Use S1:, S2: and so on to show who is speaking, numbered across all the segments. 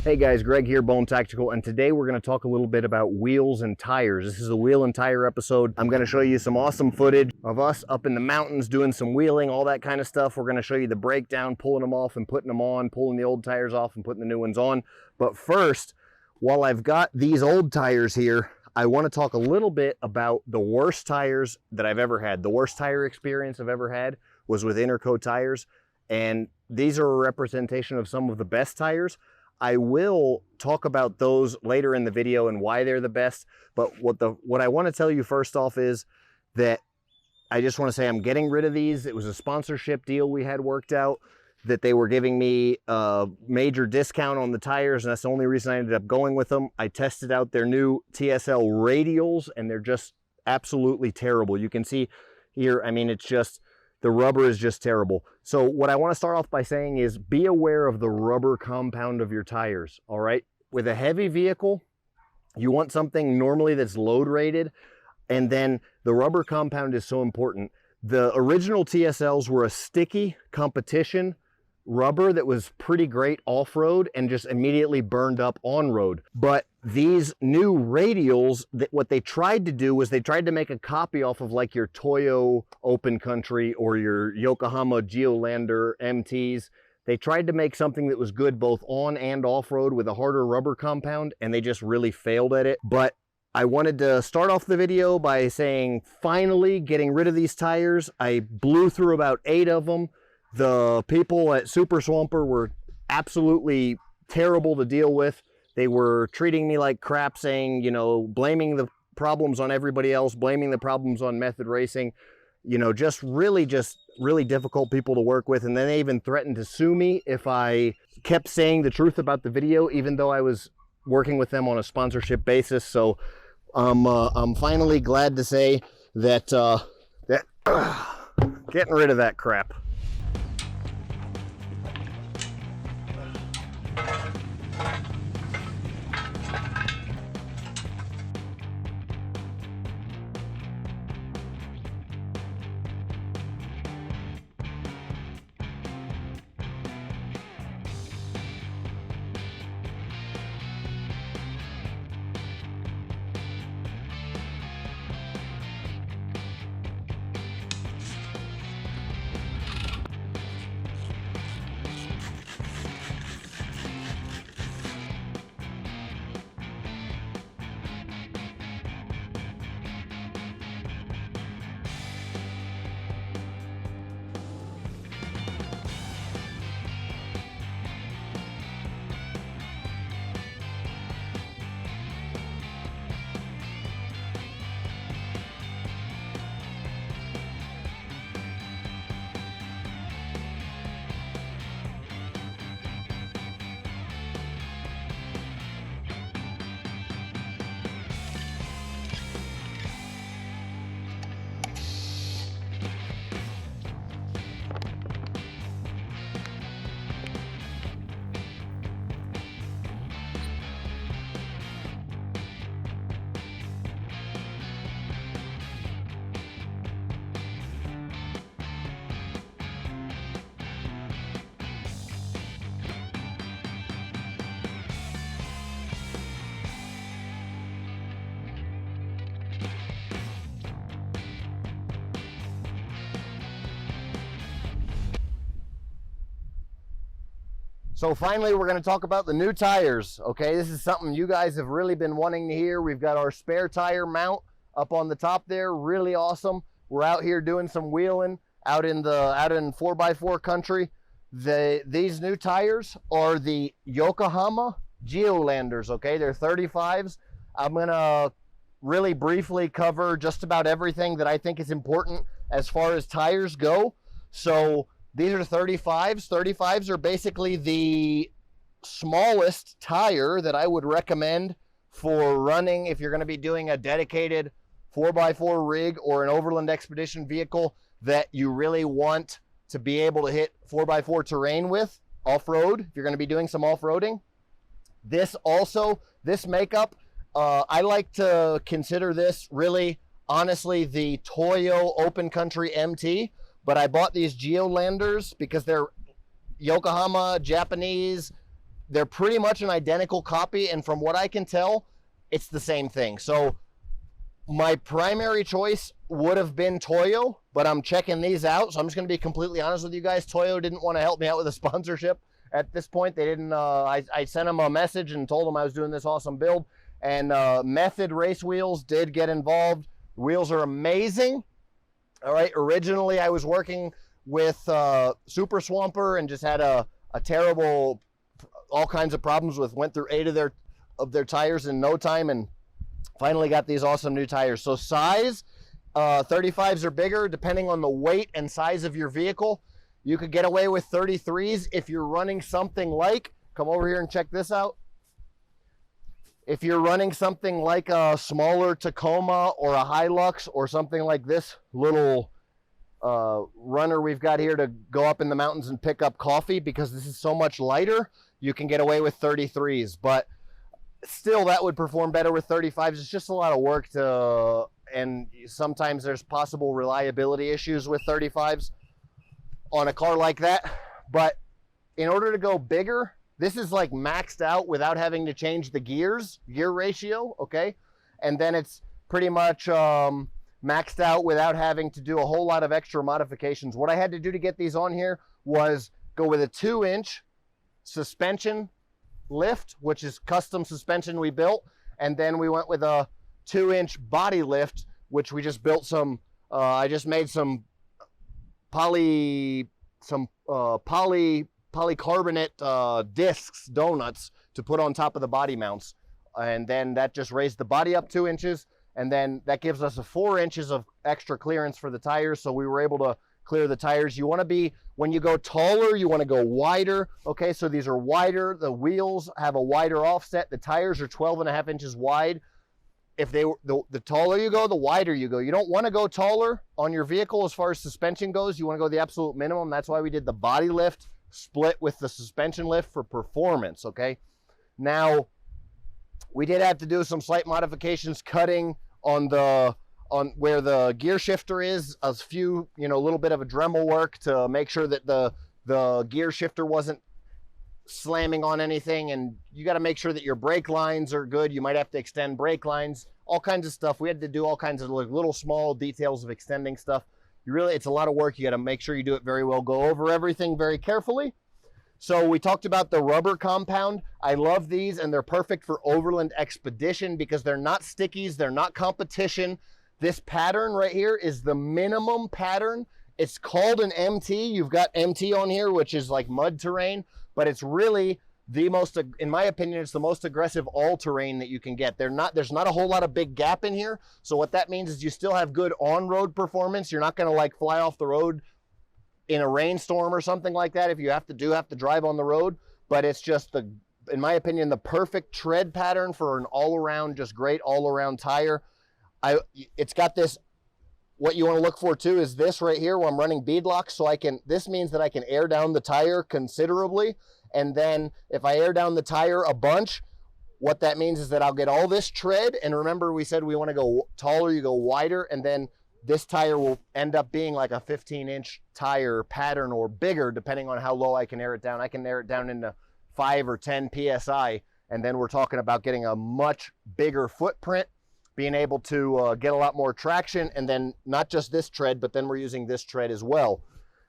S1: Hey guys, Greg here, Bone Tactical, and today we're going to talk a little bit about wheels and tires. This is a wheel and tire episode. I'm going to show you some awesome footage of us up in the mountains doing some wheeling, all that kind of stuff. We're going to show you the breakdown, pulling them off and putting them on, pulling the old tires off and putting the new ones on. But first, while I've got these old tires here, I want to talk a little bit about the worst tires that I've ever had. The worst tire experience I've ever had was with Interco tires, and these are a representation of some of the best tires. I will talk about those later in the video and why they're the best, but what I want to tell you first off is that I just want to say I'm getting rid of these. It was a sponsorship deal we had worked out that they were giving me a major discount on the tires, and that's the only reason I ended up going with them. I tested out their new TSL radials, and they're just absolutely terrible. You can see here, I mean, it's just, the rubber is just terrible. So what I want to start off by saying is be aware of the rubber compound of your tires, all right? With a heavy vehicle, you want something normally that's load rated, and then the rubber compound is so important. The original TSLs were a sticky competition rubber that was pretty great off-road and just immediately burned up on-road. But these new radials, what they tried to do was they tried to make a copy off of like your Toyo Open Country or your Yokohama Geolander MTs. They tried to make something that was good both on and off-road with a harder rubber compound, and they just really failed at it. But I wanted to start off the video by saying finally getting rid of these tires. I blew through about 8 of them. The people at Super Swamper were absolutely terrible to deal with. They were treating me like crap, saying, you know, blaming the problems on everybody else, blaming the problems on Method Racing, you know, just really difficult people to work with. And then they even threatened to sue me if I kept saying the truth about the video, even though I was working with them on a sponsorship basis. So I'm finally glad to say that getting rid of that crap. So finally, we're going to talk about the new tires, okay? This is something you guys have really been wanting to hear. We've got our spare tire mount up on the top there, really awesome. We're out here doing some wheeling out in 4x4 country. These new tires are the Yokohama Geolanders, okay? They're 35s. I'm going to really briefly cover just about everything that I think is important as far as tires go. So these are 35s. 35s are basically the smallest tire that I would recommend for running if you're going to be doing a dedicated 4x4 rig or an overland expedition vehicle that you really want to be able to hit 4x4 terrain with, off-road, if you're going to be doing some off-roading. This makeup, I like to consider this really, honestly, the Toyo Open Country MT. But I bought these Geolanders because they're Yokohama, Japanese, they're pretty much an identical copy, and from what I can tell, it's the same thing. So my primary choice would have been Toyo, but I'm checking these out. So I'm just going to be completely honest with you guys. Toyo didn't want to help me out with a sponsorship at this point. They didn't, I sent them a message and told them I was doing this awesome build, and Method Race Wheels did get involved. Wheels are amazing. All right. Originally I was working with Super Swamper and just had a terrible, all kinds of problems with, went through 8 of their tires in no time, and finally got these awesome new tires. So size, 35s are bigger depending on the weight and size of your vehicle. You could get away with 33s if you're running something like, come over here and check this out. If you're running something like a smaller Tacoma or a Hilux or something like this little runner we've got here to go up in the mountains and pick up coffee, because this is so much lighter, you can get away with 33s. But still, that would perform better with 35s. It's just a lot of work to, and sometimes there's possible reliability issues with 35s on a car like that. But in order to go bigger, this is like maxed out without having to change the gear ratio, okay? And then it's pretty much maxed out without having to do a whole lot of extra modifications. What I had to do to get these on here was go with a 2-inch suspension lift, which is custom suspension we built, and then we went with a 2-inch body lift, which we just built some, I just made some polycarbonate discs, donuts, to put on top of the body mounts, and then that just raised the body up 2 inches, and then that gives us a 4 inches of extra clearance for the tires. So we were able to clear the tires. You want to be, when you go taller, you want to go wider. Okay, so these are wider. The wheels have a wider offset. The tires are 12.5 inches wide. If they were, the taller you go, the wider you go. You don't want to go taller on your vehicle as far as suspension goes. You want to go the absolute minimum. That's why we did the body lift split with the suspension lift for performance. Okay, now we did have to do some slight modifications, cutting on where the gear shifter is, a few, a little bit of a Dremel work to make sure that the gear shifter wasn't slamming on anything, and you got to make sure that your brake lines are good. You might have to extend brake lines, all kinds of stuff. We had to do all kinds of little small details of extending stuff. It's a lot of work. You got to make sure you do it very well. Go over everything very carefully. So we talked about the rubber compound. I love these, and they're perfect for overland expedition because they're not stickies. They're not competition. This pattern right here is the minimum pattern. It's called an MT. You've got MT on here, which is like mud terrain, but it's really the most, in my opinion, it's the most aggressive all-terrain that you can get. There's not a whole lot of big gap in here. So what that means is you still have good on-road performance. You're not going to like fly off the road in a rainstorm or something like that if you have to drive on the road. But it's just, in my opinion, the perfect tread pattern for an all-around, just great all-around tire. It's got this, what you want to look for too is this right here where I'm running beadlocks, so this means that I can air down the tire considerably. And then if I air down the tire a bunch, what that means is that I'll get all this tread. And remember, we said we want to go taller, you go wider, and then this tire will end up being like a 15-inch tire pattern or bigger, depending on how low I can air it down. I can air it down into 5 or 10 PSI, and then we're talking about getting a much bigger footprint, being able to get a lot more traction, and then not just this tread, but then we're using this tread as well.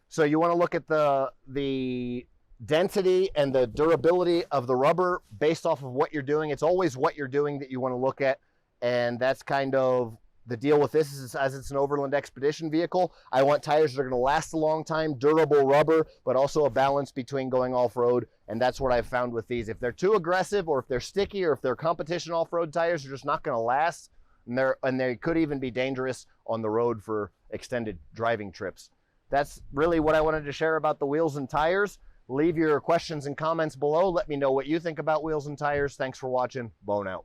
S1: So you want to look at the density and the durability of the rubber based off of what you're doing. It's always what you're doing that you want to look at, and that's kind of the deal with this. Is as it's an overland expedition vehicle, I want tires that are going to last a long time, durable rubber, but also a balance between going off-road, and that's what I've found with these. If they're too aggressive, or if they're sticky, or if they're competition off-road tires, they're just not going to last, and they could even be dangerous on the road for extended driving trips. That's really what I wanted to share about the wheels and tires. Leave your questions and comments below. Let me know what you think about wheels and tires. Thanks for watching. Bone out.